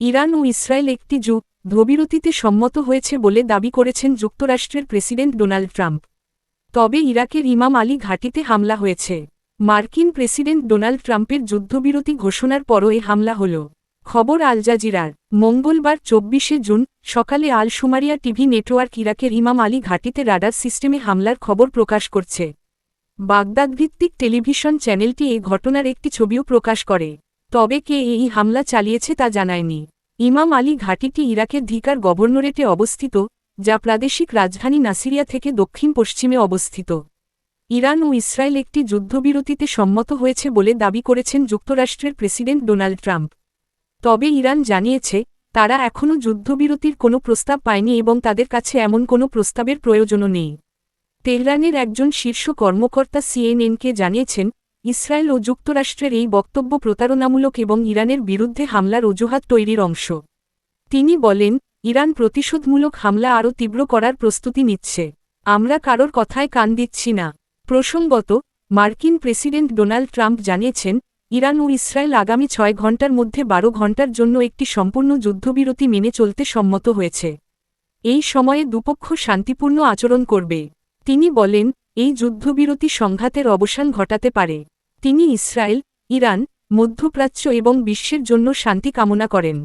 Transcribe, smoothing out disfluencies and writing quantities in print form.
Iran ও Israel একটি যুদ্ধবিরতিতে সম্মত হয়েছে বলে দাবি করেছেন যুক্তরাষ্ট্রের প্রেসিডেন্ট ডোনাল্ড ট্রাম্প। তবে ইরাকের ইমাম আলী ঘাঁটিতে হামলা হয়েছে। মার্কিন প্রেসিডেন্ট ডোনাল্ড ট্রাম্পের যুদ্ধবিরতি ঘোষণার পরও এ হামলা হল। খবর আল জাজিরার। মঙ্গলবার ২৪শে জুন সকালে আল শুমারিয়া টিভি নেটওয়ার্ক ইরাকের ইমাম আলী ঘাঁটিতে রাডার সিস্টেমে হামলার খবর প্রকাশ করছে। বাগদাদভিত্তিক টেলিভিশন চ্যানেলটি এই ঘটনার একটি ছবিও প্রকাশ করে। তবে কে এই হামলা চালিয়েছে তা জানায়নি। ইমাম আলী ঘাঁটিটি ইরাকের ধিকার গভর্নরেটে অবস্থিত, যা প্রাদেশিক রাজধানী নাসিরিয়া থেকে দক্ষিণ পশ্চিমে অবস্থিত। ইরান ও ইসরায়েল একটি যুদ্ধবিরতিতে সম্মত হয়েছে বলে দাবি করেছেন যুক্তরাষ্ট্রের প্রেসিডেন্ট ডোনাল্ড ট্রাম্প। তবে ইরান জানিয়েছে, তারা এখনও যুদ্ধবিরতির কোনো প্রস্তাব পায়নি এবং তাদের কাছে এমন কোনো প্রস্তাবের প্রয়োজনও নেই। তেহরানের একজন শীর্ষ কর্মকর্তা সিএনএনকে জানিয়েছেন, ইসরায়েল ও যুক্তরাষ্ট্রের এই বক্তব্য প্রতারণামূলক এবং ইরানের বিরুদ্ধে হামলার অজুহাত তৈরির অংশ। তিনি বলেন, ইরান প্রতিশোধমূলক হামলা আরও তীব্র করার প্রস্তুতি নিচ্ছে। আমরা কারোর কথায় কান দিচ্ছি না। প্রসঙ্গত, মার্কিন প্রেসিডেন্ট ডোনাল্ড ট্রাম্প জানিয়েছেন, ইরান ও ইসরায়েল আগামী ৬ ঘণ্টার মধ্যে ১২ ঘণ্টার জন্য একটি সম্পূর্ণ যুদ্ধবিরতি মেনে চলতে সম্মত হয়েছে। এই সময়ে দুপক্ষ শান্তিপূর্ণ আচরণ করবে। তিনি বলেন, এই যুদ্ধবিরতি সংঘাতের অবসান ঘটাতে পারে। তিনি ইসরায়েল, ইরান, মধ্যপ্রাচ্য এবং বিশ্বের জন্য শান্তি কামনা করেন।